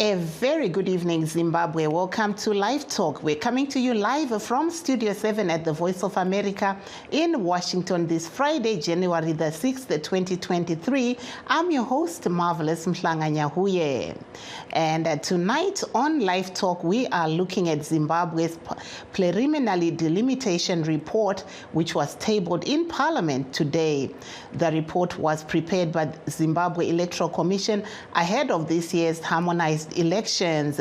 A very good evening, Zimbabwe. Welcome to LiveTalk. We're coming to you live from Studio 7 at the Voice of America in Washington this Friday, January the 6th, 2023. I'm your host, Marvelous Mhlanganyahuye. And tonight on LiveTalk, we are looking at Zimbabwe's preliminary delimitation report, which was tabled in Parliament today. The report was prepared by the Zimbabwe Electoral Commission ahead of this year's harmonized elections.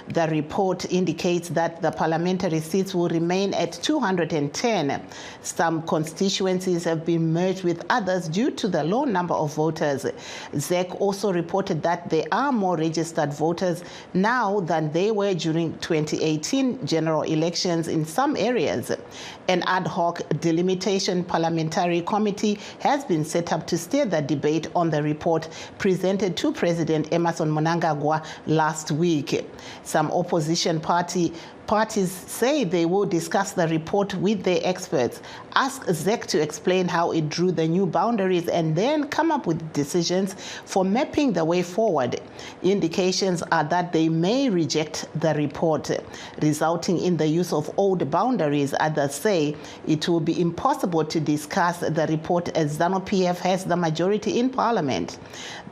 The report indicates that the parliamentary seats will remain at 210. Some constituencies have been merged with others due to the low number of voters. ZEC also reported that there are more registered voters now than they were during 2018 general elections in some areas. An ad hoc delimitation parliamentary committee has been set up to steer the debate on the report presented to President Emmerson Mnangagwa last week. Some opposition parties say they will discuss the report with their experts, ask ZEC to explain how it drew the new boundaries, and then come up with decisions for mapping the way forward. Indications are that they may reject the report, resulting in the use of old boundaries. Others say it will be impossible to discuss the report as ZANU-PF has the majority in Parliament.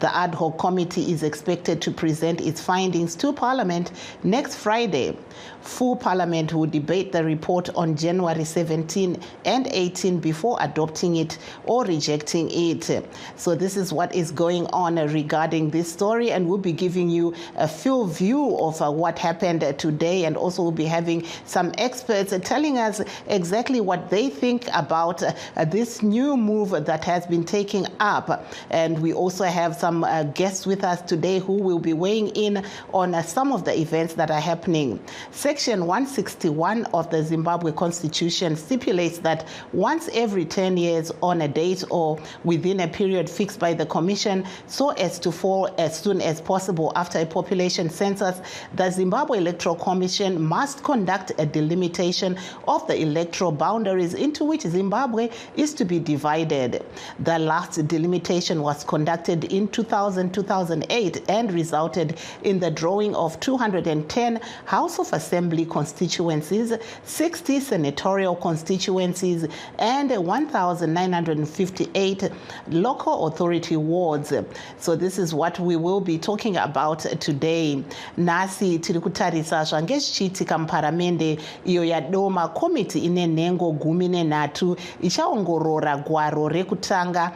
The ad hoc committee is expected to present its findings to Parliament next Friday. Full Parliament will debate the report on January 17 and 18 before adopting it or rejecting it. So this is what is going on regarding this story, and we'll be giving you a full view of what happened today, and also we'll be having some experts telling us exactly what they think about this new move that has been taken up. And we also have some guests with us today who will be weighing in on some of the events that are happening. Section 161 of the Zimbabwe Constitution stipulates that once every 10 years on a date or within a period fixed by the Commission so as to fall as soon as possible after a population census, the Zimbabwe Electoral Commission must conduct a delimitation of the electoral boundaries into which Zimbabwe is to be divided. The last delimitation was conducted in 2000-2008 and resulted in the drawing of 210 House of Assembly constituencies, 60 senatorial constituencies, and 1,958 local authority wards. So this is what we will be talking about today. Nasi tiri kutarisa zvange zvichiitika muparamende iyo yadoma komiti ine nhengo 13 ichaongorora gwaro rekutanga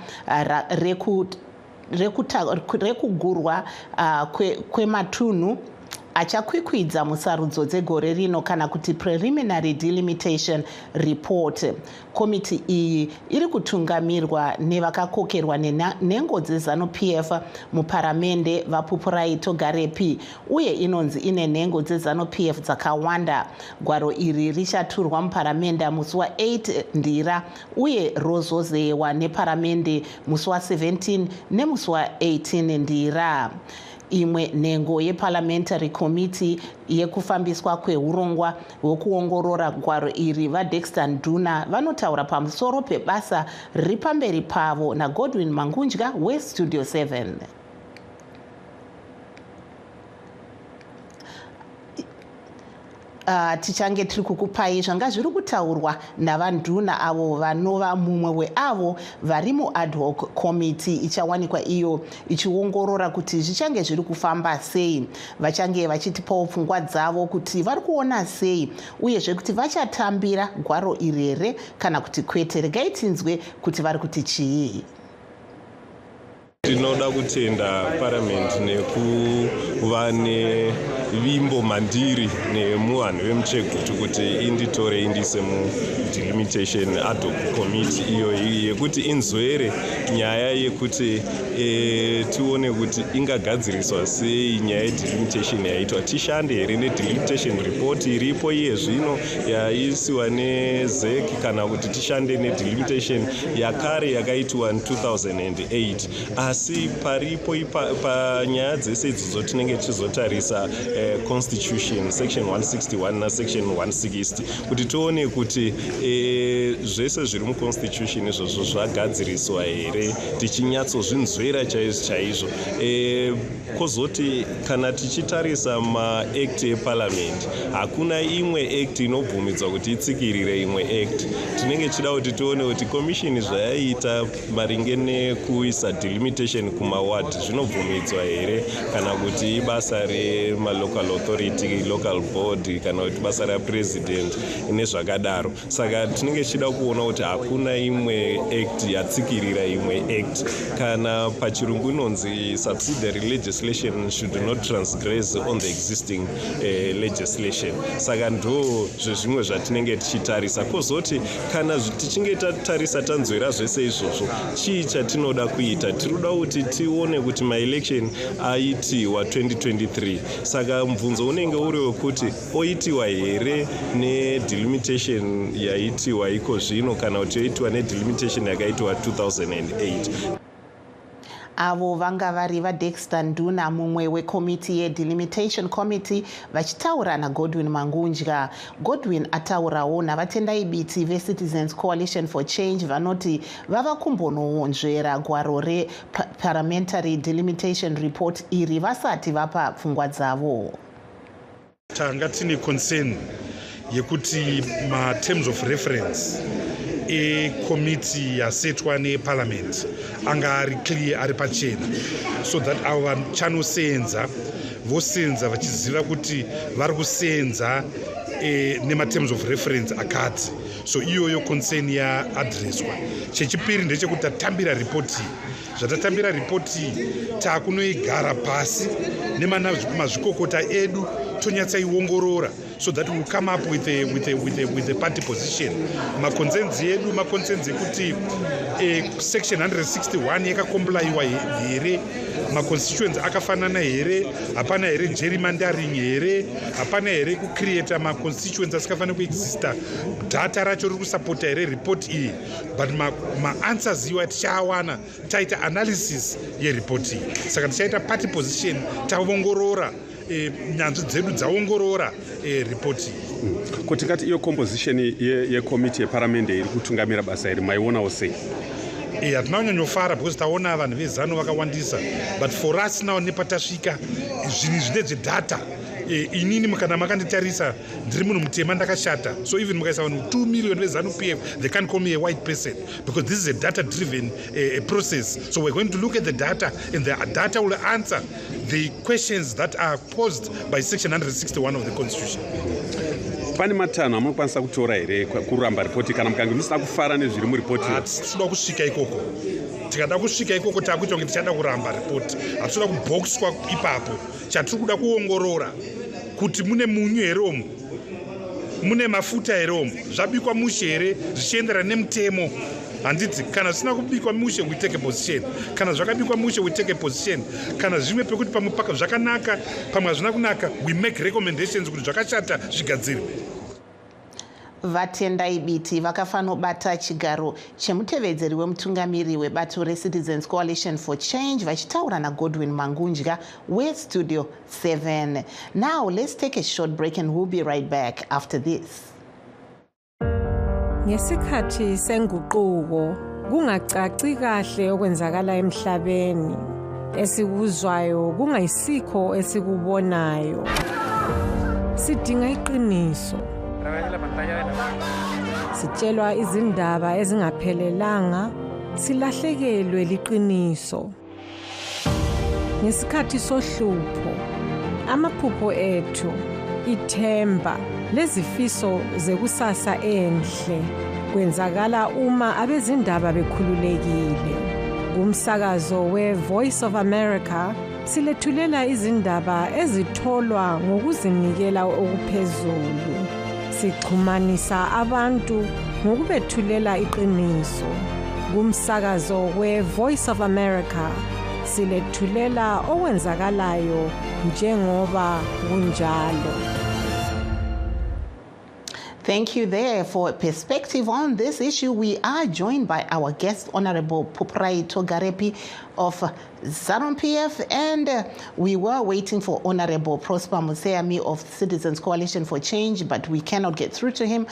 rekugurwa kwematunhu achakwikwidza musarudzo dzegore rino kana kuti preliminary delimitation report. Komiti iyi iri kutungamirwa nevakakokerwa nenhengo dzeZANU-PF muparamende vaPupurai Togarepi, uye inonzi ine nhengo dzeZANU-PF dzakawanda. Gwaro iri richaturwa muparamende musi wa8 Ndira uye rozozewa neparamende musi wa17 nemusi wa18 Ndira. Imwe nhengo yeparliamentary committee yekufambiswa kweurongwa hwekuongorora gwaro iri vaDexter Nduna vanotaura pamusoro pebasa riri pamberi pavo naGodwin Mangunja weStudio 7. Tichange tiri kukupai zvanga zviri kutaurwa navanduna avo vanova mumwe weavo vari muad hoc committee ichawanikwa iyo ichiongorora kuti zvichange zviri kufamba sei. Vachange vachitipawo pfungwa dzavo kuti vari kuona sei, uyezve kuti vachatambira gwaro iri here kana kuti kwete. Regai tinzwe kuti vari kuti chii. Tinoda kutenda parliament nekuva nevimbo mandiri nemuvanhu vemuchegutu kuti inditore indise mudelimitation ad hoc committee iyo yekuti inzwere nyaya yekuti tione kuti ingagadziriswa sei nyaya yedelimitation yaitwa. Tishande here nedelimitation report iripo iye zvino yaisiwa neZEC, kana kuti tishande nedelimitation yakare yakaitwa 2008. asi paripo panyaya dzese idzodzo tinenge tichizotarisa constitution section 161 nasection 160 kuti tione kuti zvese zviri muconstitution izvozvo zvagadziriswa here tichinyatsozvinzvera chaizvo kwozoti kana tichitarisa maact eparliament hakuna imwe act inobvumidzwa kuti itsikirire imwe act. Tinenge tichida kuti tione kuti commission zvayaita maringe nekuisa delimitation kumaward zvinobvumidzwa here kana kuti ibasa remalocal authority, local board kana kuti basa rapresident nezvakadaro. Saka tinenge tichida kuona kuti hakuna imwe act yatsikirira imwe act. Kana pachirungu inonzi subsidiary legislation should not transgress on the existing legislation. Saka ndo zvezvimwe zvatinenge tichitarisa. Kwozoti kana tichinge tatarisa tanzwira zvese izvozvo chii chatinoda kuita. Tinoda kuti tione kuti maelection aitiwa 2023. Saka mubvunzo unenge uri wekuti oitiwa here nedelimitation yaitiwa iko zvino kana kuti yoitiwa nedelimitation yakaitiwa 2008. Avo vanga vari vaDexter Nduna, mumwe wekomiti yedelimitation committee, vachitaura naGodwin Mangunja. Godwin ataurawo navatendai biti veCitizens Coalition for Change vanoti vava kumbononzvera gwaro reparliamentary delimitation report iri vasati vapa pfungwa dzavo. Tanga tine concern yekuti terms of reference committee yasetwa neparliament anga ari clear, ari pachena, so that ava chanosenza vosenza vachiziva kuti vari kusenza terms of reference akati. So iyoyo concern yaadreswa. Chechipiri ndechekuti tatambira ripoti. Zvatatambira ripoti takunoigara pasi nemazvikokota edu tonyatsaiongorora, so that we will come up with a party position. Makonsenzi edu makonsenzi ekuti section 161 yakakomplaiwa here, maconstituents akafanana here, hapana here gerrymandering here, hapana here kucreata maconstituents asikafanira kuexista, data racho riri kusapota here report iyi. But maanswers iwa tichawana taita analysis yereport iyi. Saka tichaita party position, taongorora nyanzvi dzedu dzaongorora report. Kuti kati iyo composition yekomiti yeparamende iri kutungamira basa iri maionawo sei? Hatina kunyanyofara because taona vanhu vezano vakawandisa, but for us now nepatasvika zvinhu zvine zvedata. Inini kana makanditarisa ndiri munhu mutema ndakashata, so even mukaisa vanhu 2 million vezanu PF, they can't call me a white person because this is a data driven process. So we're going to look at the data, and the data will answer the questions that are posed by section 161 of the constitution. Pane matanho amunokwanisa kutora here kuramba ripoti kana mukange musina kufara nezviri muripoti? Hatitoda kusvika ikoko. Tikada kusvika ikoko takuita kunge tichada kuramba ripoti. Hatitoda kubhokiswa ipapo. Chatiri kuda kuongorora kuti mune munyu here umu, mune mafuta here umu, zvabikwa mushe here zvichienderana nemutemo. Handiti kana zvisina kubikwa mushe we take a position, kana zvakabikwa mushe we take a position, kana zvimwe pekuti pamwe zvakanaka pamwe hazvina kunaka we make recommendations kuti zvakashata zvigadzirwe. Vatendai biti vakafanobata chigaro chemutevedzeri wemutungamiri webato reCitizens Coalition for Change vachitaura naGodwin Mangunja weStudio 7. Now let's take a short break and we'll be right back after this. Ngesikhathi senguquko kungacaci kahle okwenzakala emhlabeni, esikuzwayo kungayisikho esikubonayo. Sidinga iqiniso. Sitshelwa izindaba ezingaphelelanga, silahlekelwe liqiniso. Ngesikhathi sohlupho, amaphupho ethu, ithemba lezifiso zekusasa enhle kwenzakala uma abezindaba bekhululekile. Kumsakazo we-Voice of America silethulela izindaba ezitholwa ngokuzinikela okuphezulu. Sixhumanisa abantu ngokubethulela iqiniso. Kumsakazo we-Voice of America silethulela okwenzakalayo njengoba kunjalo. Thank you there for a perspective on this issue. We are joined by our guest, Honorable Puprai Togarepi of ZANU-PF, and we were waiting for Honorable Prosper Museami of Citizens Coalition for Change, but we cannot get through to him.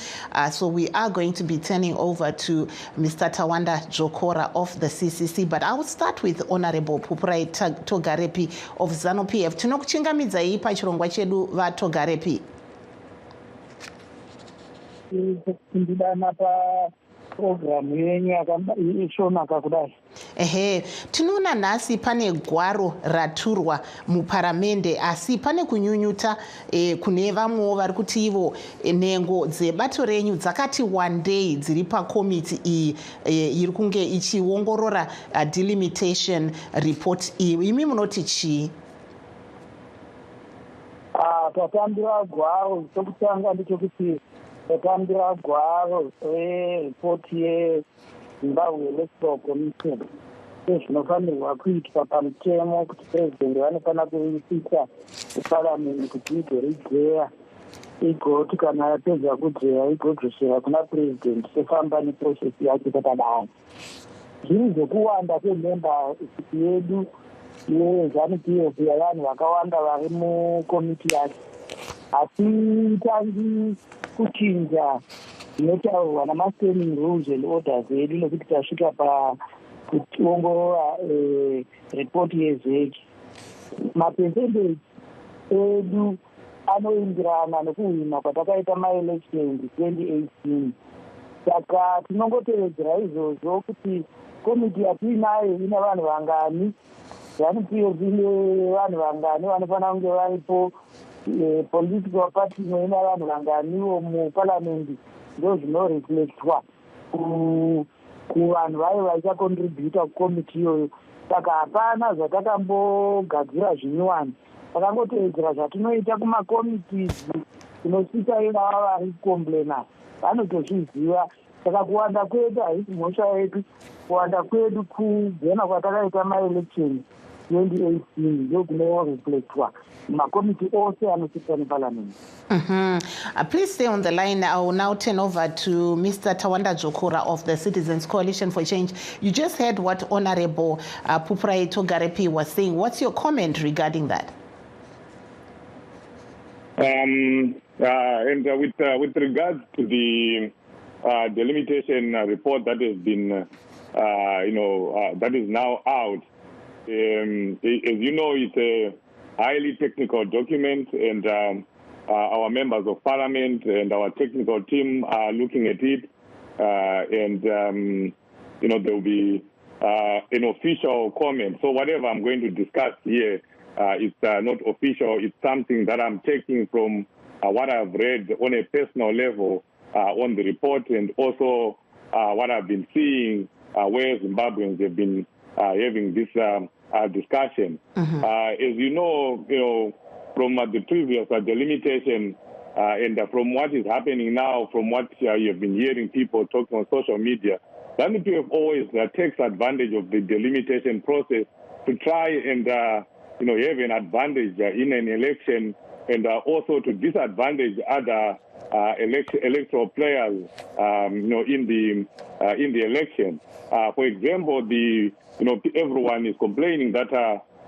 So we are going to be turning over to Mr. Tawanda Jokora of the CCC. But I will start with Honorable Puprai Togarepi of ZANU-PF. Tinokuchingamidza ipa chirongwa chedu va Togarepi. Ndidana program yenyu ishonaka kudai. Tinoona nhasi pane gwaro raturwa muparamende, asi pane kunyunyuta kune vamwewo vari kuti ivo nhengo dzebato renyu dzakati wandei dziri pakomiti iyi iri kunge ichiongorora delimitation report iyi. Imi munoti chii? Tatambira gwaro chokutanga ndechekuti tatambira gwaro repoti yeZimbabwe Electoral Commission zvinofanirwa kuitwa pamutemo kuti president vanofanira kuisisa kuparliament kuti igoridzeya igoti kana yapedza kudzeya igodzoshera kuna president sefamba neprocess yacho takadai. Zviri zvokuwanda kwememba yedu yeZANU-PF yavanhu vakawanda vari mukomiti yacho, hatitangi kuchinja zvinotaurwa namastanding rules and orders edu nekuti tasvika pakuongorora repoti yezeki. Mapercentage edu anoindirana nekuhwina kwatakaita maelections 2018. Saka tinongotevedzera izvozvo kuti komiti yatiinayo ina vanhu vangani, ZANU-PF ine vanhu vangani vanofanira kunge varipo, political party ina vanhu vanganiwo muparliament, ndo zvinoreflectwa kuvanhu vayo vachacontributa kukomiti iyoyo. Saka hapana zvatakambogadzira zvinyuwani, takangotevedzera zvatinoita kumakomitizi tinosvika ivava vari kucomplaina vanotozviziva. Saka kuwanda kwedu haisi mhosva yedu, kuwanda kwedu kugona kwatakaita maelections 2018 ndio kunoreflectwa makomiti ose anosvika neparliament. Please stay on the line. I will now turn over to Mr. Tawanda Jokora of the Citizens Coalition for Change. You just heard what Honorable Puprai Togarepi was saying. What's your comment regarding that? And with regards to the delimitation report that has been, that is now out, as you know, it's a highly technical document, and our members of parliament and our technical team are looking at it, and there will be an official comment. So whatever I'm going to discuss here is not official. It's something that I'm taking from what I've read on a personal level on the report, and also what I've been seeing where Zimbabweans have been having this discussion. As you know, from the previous delimitation and from what is happening now, from what you have been hearing people talking on social media, ZANU-PF always takes advantage of the delimitation process to try and have an advantage in an election, and also to disadvantage other electoral players, in the election. For example, everyone is complaining that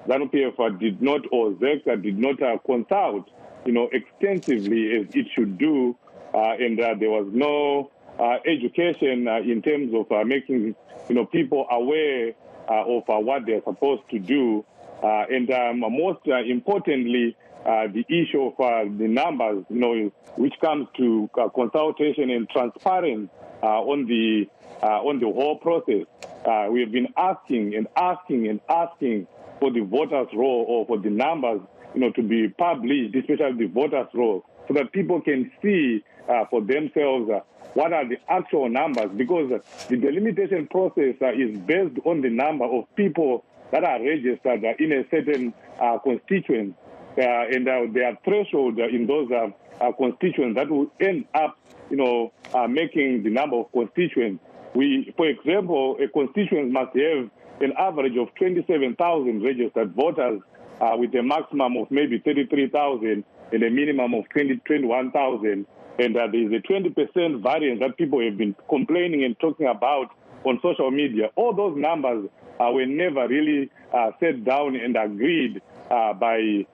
ZANU-PF did not, or ZEC did not consult, extensively as it should do, and there was no education in terms of making, people aware of what they're supposed to do, and most importantly, the issue of the numbers, which comes to consultation and transparency on the whole process. We have been asking and asking and asking for the voters' roll, or for the numbers, to be published, especially the voters' roll, so that people can see for themselves what are the actual numbers, because the delimitation process is based on the number of people that are registered in a certain constituency. And there are thresholds in those constituents that will end up, making the number of constituents. For example, a constituent must have an average of 27,000 registered voters with a maximum of maybe 33,000 and a minimum of 21,000. And there is a 20% variance that people have been complaining and talking about on social media. All those numbers were never really set down and agreed by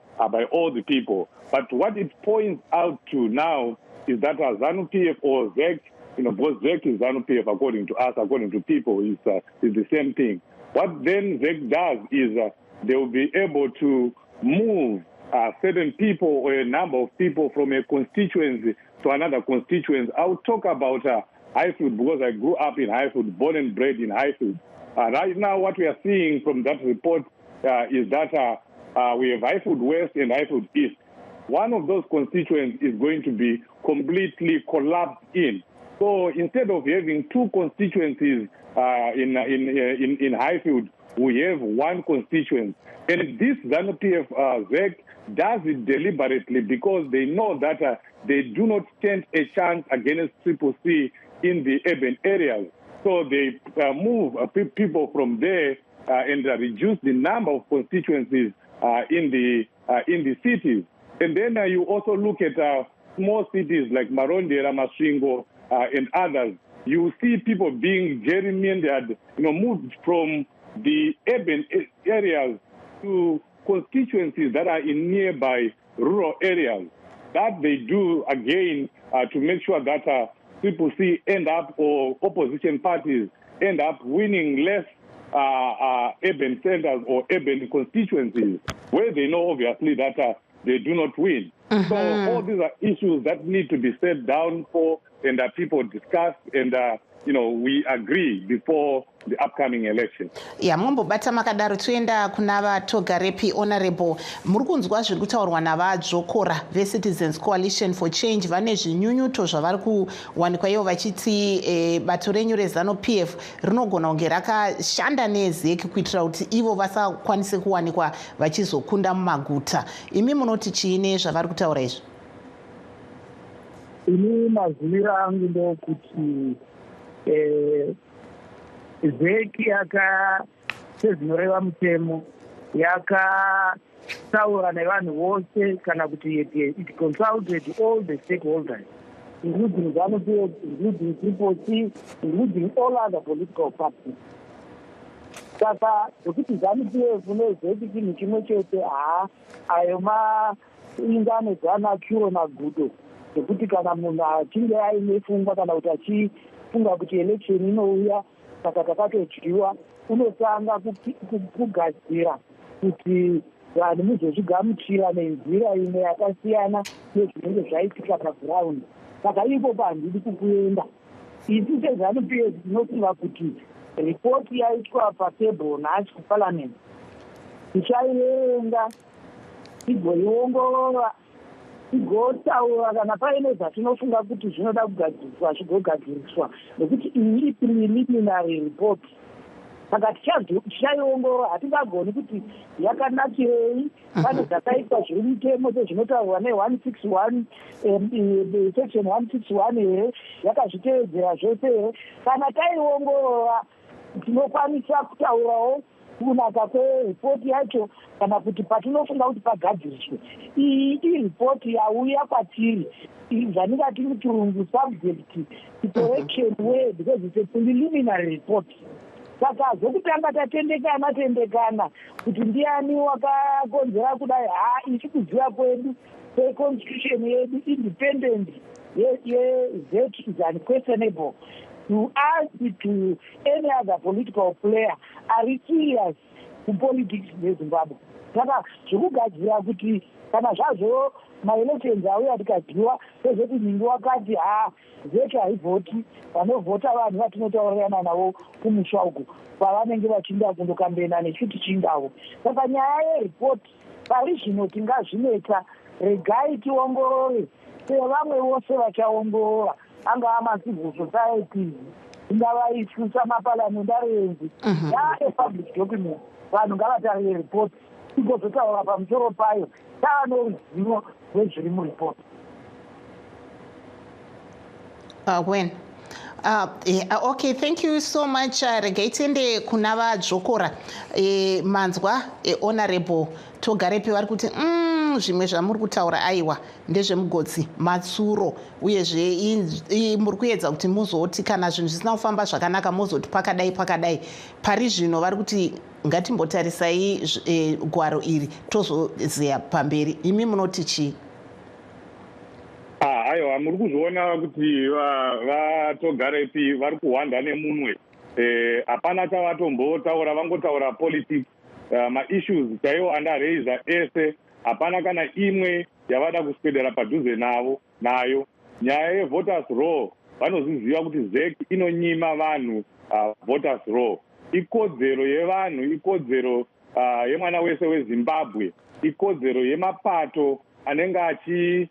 all the people. But what it points out to now is that ZANU-PF or ZEC, because ZEC is ZANU-PF according to us, according to people, is the same thing. What then ZEC does is they will be able to move certain people or a number of people from a constituency to another constituency. I'll talk about Highfield because I grew up in Highfield, born and bred in Highfield. Right now, what we are seeing from that report is that we have Highfield West and Highfield East. One of those constituents is going to be completely collapsed in. So instead of having two constituencies in Highfield, we have one constituent. And this ZANU-PF ZEC does it deliberately because they know that they do not stand a chance against CCC in the urban areas. So they move people from there and reduce the number of constituencies in the cities. And then you also look at small cities like Marondera, Masvingo, and others. You see people being gerrymandered, moved from the urban areas to constituencies that are in nearby rural areas. That they do, again, to make sure that people end up, or opposition parties end up winning less urban centers or urban constituencies, where they know, obviously, that they do not win. Mm-hmm. So all these are issues that need to be set down for and that people discuss and, we agree before the upcoming election. Mumbobata makadaro tuenda kuna vatogarepi honorable muri kunzwa zviri kutaurwa navadzvokora veCitizens Coalition for Change vane zvinyunyuto zvavari kuwanikwa ivo vachiti bato renyu reZANU-PF rinogona kunge rakashanda neZEC kuitira kuti ivo vasakwanise kuwanikwa vachizokunda mumaguta. Imi munoti chiine zvavari kutaura izvi? Ini maziviro angu ndokuti ZEC sezvinoreva mutemo yakataura nevanhu vose kana kuti it consulted all the stakeholders, including ZANU-PF, including CCC, including all other political parties. Saka zvokuti ZANU-PF neZEC chinhu chimwe chete ayo mainganodzana kiro magudo zvokuti kana munhu achinge aine pfungwa kana kuti achifunga kuti election inouya saka takatodyiwa, unosanga kugadzira kuti vanhu muzozvigamuchira nenzira imwe yakasiyana nezvinenge zvaitika pagiraundi. Saka ipo handidi kukuenda. Isi seZANU-PF tinofunga kuti ripoti yaitwa patebhuru nhasi kuparliament tichaiverenga tigoiongorora tigotaura kana paine zvatinofunga kuti zvinoda kugadziriswa zvigogadziriswa, nekuti iyi preliminary report. Saka tichaiongorora, hatingagoni kuti yakanakirei. Pane zvakaitwa zviri mutemo sezvinotaurwa ne161 section 161 here yakazvitevedzera zvose here. Kana taiongorora tinokwanisa kutaurawo kunaka kweripoti yacho kana kuti patinofunga kuti pagadziriswe. Iyi iripoti yauya kwatiri zvatingati muchirungu subject to correction way because it's a preliminary report. Saka zvokutanga tatendekana kuti ndiani wakakonzera kudai, ichi kuziva kwedu kweconstitution yedu independent yeZEC is unquestionable. To us, to any other political player, are serious in politics in Zimbabwe. Saka zvokugadzira kuti kana zvazvo maelections auya tikadyiwa sezvoti ningi wakati ZEC haivhoti, vanovhota vanhu vatinotaurirana navo kumusha uku pavanenge vachinda kundokambena nechiti chingavo. Saka nyaya yeripoti pari zvino tingazvineta, regai tiongorore sevamwe vose vachaongorora, angava macivil society, ingava isu samaparliamentarians, public document. Vanhu ngavatarire ripoti tigozotaura pamusoro payo, tava noruzivo rwezviri muripoti. When Okay, thank you so much. Regaitende kuna vadzvokora manzwa honorable Togarepi vari kuti zvimwe zvamuri kutaura aiwa ndezvemugodzi matsuro uyezve muri kuedza kuti muzoti kana zvinhu zvisina kufamba zvakanaka muzoti pakadai pari zvino vari kuti ngatimbotarisai gwaro iri tozozeya pamberi. Imi munoti chii? Aiwa, muri kuzviona kuti vaTogarepi vari kuhwanda nemunwe. Hapana chavatombotaura, vangotaura politics. Ma-issues chaiwo andaraiza ese, hapana kana imwe yavada kuswedera padhuze nayo. Nyaya yevoters law, vanozviziva kuti ZEC inonyima vanhu voters law. Ikodzero yevanhu, ikodzero yemwana wese weZimbabwe, ikodzero yemapato anenge achiita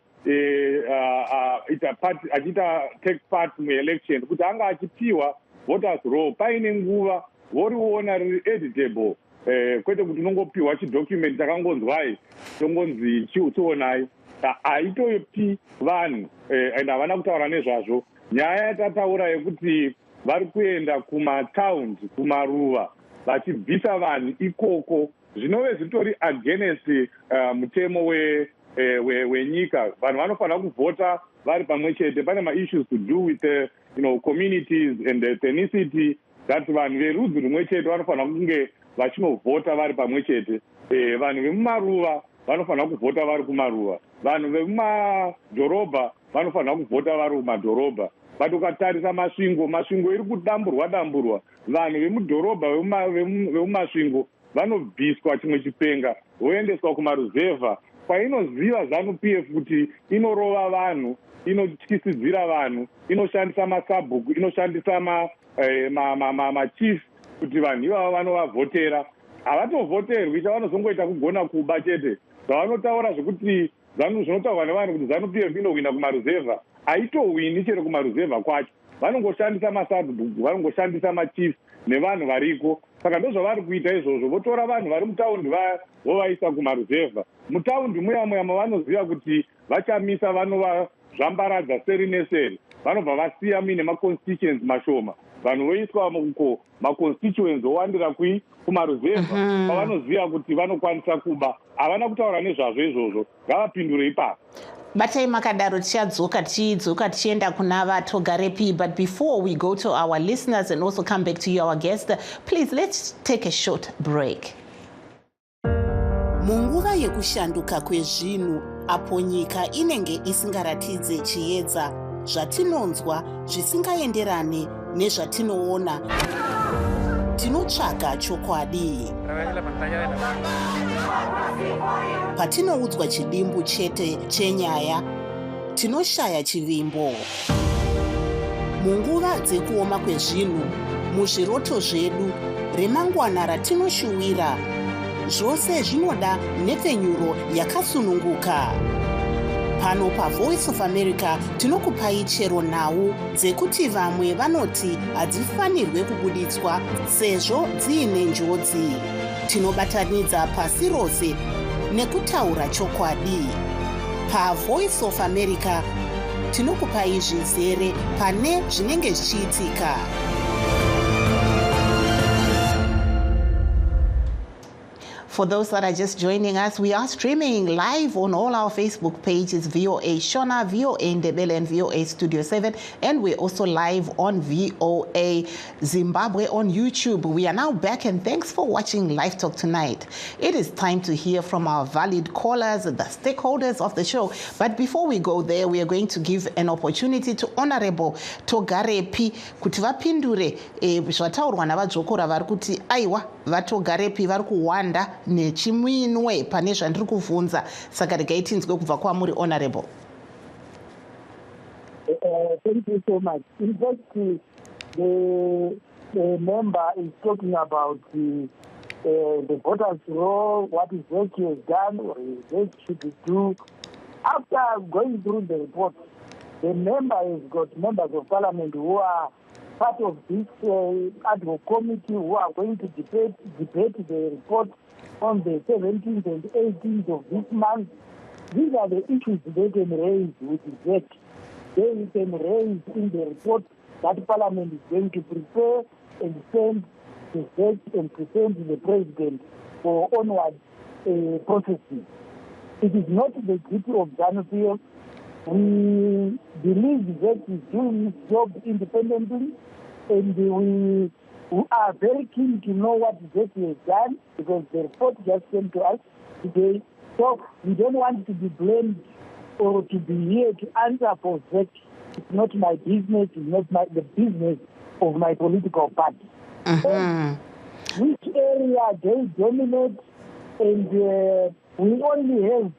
take part muelection kuti anga achipiwa voters law paine nguva voriona riri editable, kwete kuti unongopiwa chidocument chakangonzwai tongonzi chiutionai. Haitopi vanhu and havana kutaura nezvazvo. Nyaya yatataura yekuti vari kuenda kumataundi, kumaruva vachibvisa vanhu ikoko, zvinove zvitori against mutemo wenyika. Vanhu vanofanira kuvhota vari pamwe chete. Pane ma-issues to do with communities and ethnicity, that vanhu verudzi rumwe chete vanofanira kunge vachinovhota vari pamwe chete. Vanhu vemumaruva vanofanira kuvhota vari kumaruva, vanhu vemumadhorobha vanofanira kuvhota vari kumadhorobha. But ukatarisa masvingo iri kudamburwa, vanhu vemudhorobha vemumasvingo vanobviswa chimwe chipenga voendeswa kumaruzevha kwainoziva ZANU-PF kuti inorova vanhu, inotyisidzira vanhu, inoshandisa masabhuku, inoshandisa machief kuti vanhu ivava vanovavhotera. Havatovhoterwi, chavanozongoita kugona kuba chete. Zvavanotaura zvekuti zvinotaurwa nevanhu kuti ZANU-PF inowina kumaruzevha, haitowini chero kumaruzevha kwacho. Vanongoshandisa masabhuku, vanongoshandisa machief nevanhu variko. Saka ndozvavari kuita izvozvo, votora vanhu vari mutaundi vovaisa kumaruzevha. Mutaundi muya mavanoziva kuti vachamisa vanovazvambaradza seri neseri, vanobva vasiya muine maconstituents mashoma, vanhu voiswa uko maconstituents owandira kumaruzevha pavanoziva kuti vanokwanisa kuba. Havana kutaura nezvazvo izvozvo, ngavapindure ipapo. Batai makadaro tichadzoka tichienda kuna vaTogarepi. But before we go to our listeners and also come back to you, our guest, please let's take a short break. Munguva yekushanduka kwezvinhu apo nyika inenge isingaratidze chiedza, zvatinonzwa zvisingaenderani nezvatinoona, tinotsvaga chokwadi. Patinoudzwa chidimbu chete chenyaya, tinoshaya chivimbo. Munguva dzekuoma kwezvinhu, muzviroto zvedu, remangwana ratinoshuwira, zvose zvinoda nhepfenyuro yakasununguka. Pano paVoice of America tinokupai chero nhau dzekuti vamwe vanoti hadzifanirwe kubuditswa sezvo dziine njodzi. Tinobatanidza pasi rose nekutaura chokwadi. PaVoice of America tinokupai zvizere pane zvinenge zvichiitika. For those that are just joining us, we are streaming live on all our Facebook pages, VOA Shona, VOA Ndebele, and VOA Studio 7. And we're also live on VOA Zimbabwe on YouTube. We are now back, and thanks for watching LiveTalk tonight. It is time to hear from our valued callers, the stakeholders of the show. But before we go there, we are going to give an opportunity to Honorable Togarepi kuti vapindure zvataurwa navadzokora vari kuti aiwa vaTogarepi vari kuwanda nechimwinwe pane zvandiri kuvhunza. Saka regai tinzwe kubva kwamuri Honorable. Thank you so much. In fact, the member is talking about the voters' law, what is ZEC has done or ZEC should do. After going through the report, the member has got members of parliament who are part of this ad hoc committee who are going to debate the report on the 17th and 18th of this month. These are the issues they can raise with ZEC. They can raise in the report that Parliament is going to prepare and send the judge and present the President for onward processing. It is not the duty of ZANU-PF. We believe that is doing his job independently, and we are very keen to know what ZANU has done, because the report just came to us today. So we don't want to be blamed or to be here to answer for that. It's not my business. It's not the business of my political party. Which area they dominate, and we only have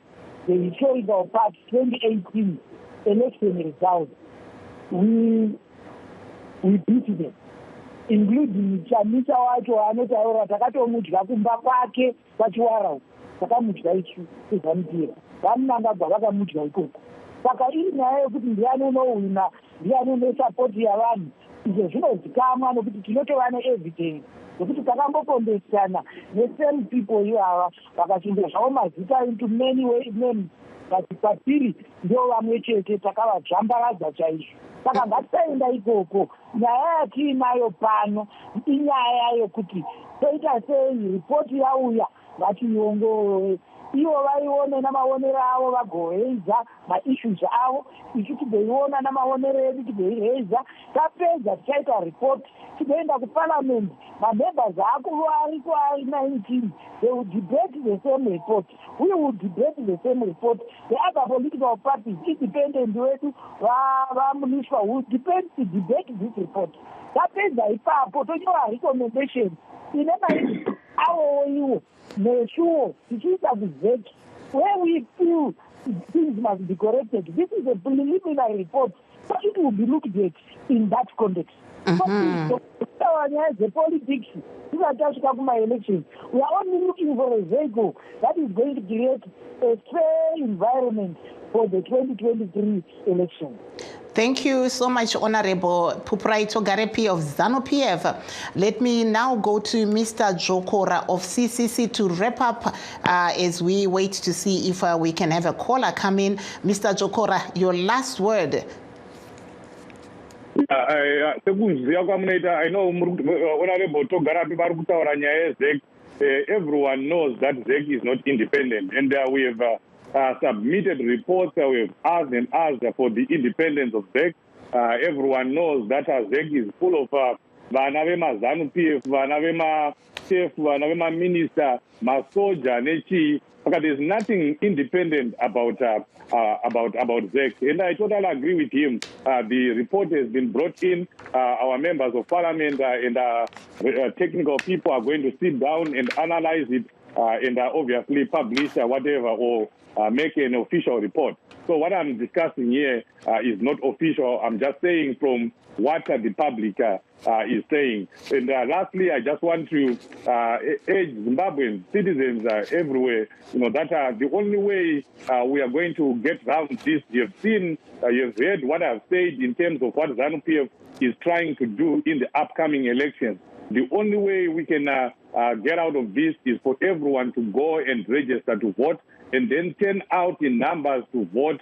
the historical part 2018 election results. We beat them, including Chamisa wacho anotaura takatomudya kumba kwake pachiwara takamudya ichu ezanupira vamunangagwa vakamudya ikoko. Saka iri nyaya yekuti ndiani unowina ndiani unesapoti yavanhu, izvo zvinozikamwa nokuti tinotova neevidence nokuti takambopondesana nesame people ivava vakachinja zvavo mazita into many names, but kwatiri ndio vamwe chete takavadzvambaradza chaizvo. Saka ngatisaenda ikoko. Nyaya yatiinayo pano inyaya yokuti toita sei ripoti yauya ngatiiongorore, ivo vaione namaonero avo vagoheiza maissues avo, isu tigoiona namaonero edu tigoiheiza. Tapedza tichaita report tigoenda kuparliament. Mamembers ako ariko ari 19, they will debate the same report. We will debate the same report. The other political parties, independent wetu vamuniswa, will debate this report. Tapedza ipapo tonyora recommendation ine mairi avo iwo neshuo tichiita kuzeki where we feel things must be corrected. This is a preliminary report, so it will be looked at in that context. The politics, elections, we are only looking for a vehicle that is going to create a fair environment for the 2023 election. Thank you so much, Honorable Pupraito Garepi of ZANU-PF. Let me now go to Mr. Jokora of CCC to wrap up as we wait to see if we can have a caller come in. Mr. Jokora, your last word. I know Honorable Togarapi Barukutaura nyaya ZEC. Everyone knows that ZEC is not independent, and we have submitted reports. We have asked and asked for the independence of ZEC. Everyone knows that ZEC is full of vana vema ZANU-PF, vana vema chief, vana vema minister, masoja, nechi. There's nothing independent about ZEC, and I totally agree with him. The report has been brought in. Our members of parliament and technical people are going to sit down and analyze it, and obviously publish whatever or make an official report. So what I'm discussing here is not official. I'm just saying from what the public is saying. And lastly, I just want to urge Zimbabwean citizens everywhere, that the only way we are going to get around this, you've heard what I've said in terms of what ZANU-PF is trying to do in the upcoming elections. The only way we can get out of this is for everyone to go and register to vote, and then turn out in numbers to vote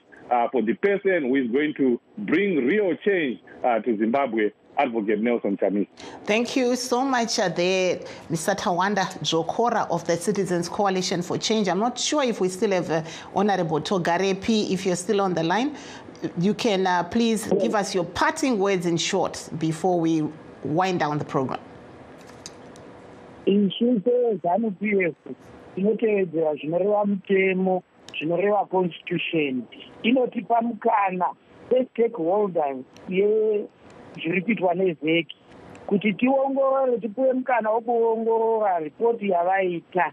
for the person who is going to bring real change to Zimbabwe, Advocate Nelson Chamisa. Thank you so much there, Mr. Tawanda Jokora of the Citizens Coalition for Change. I'm not sure if we still have Honorable Togarepi. If you're still on the line, you can please give us your parting words in short before we wind down the program. In ZANU-PF, inotevedzera zvinoreva mutemo, zvinoreva constitution, inotipa mukana sestakeholders zviri kuitwa neZEC kuti tiongorore, tipuwe mukana wokuongorora ripoti yavaita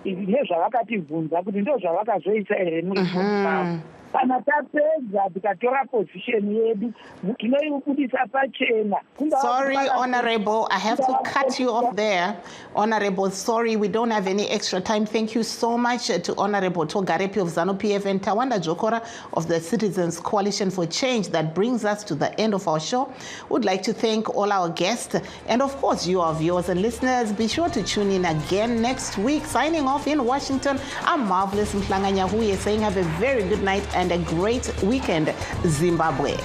nezvavakativhunza kuti ndo zvavakazoisa here muripoti pavo. Kana tapedza tikatora position yedu tinoibudisa pachena. Sorry, Honorable, I have to cut you off there. Honorable, sorry, we don't have any extra time. Thank you so much to Honorable Togarepi of ZANU-PF and Tawanda Jokora of the Citizens Coalition for Change. That brings us to the end of our show. We'd like to thank all our guests and, of course, you, our viewers and listeners. Be sure to tune in again next week. Signing off in Washington, I'm Marvelous Mhlanga Nyahuye saying have a very good night and a great weekend, Zimbabwe.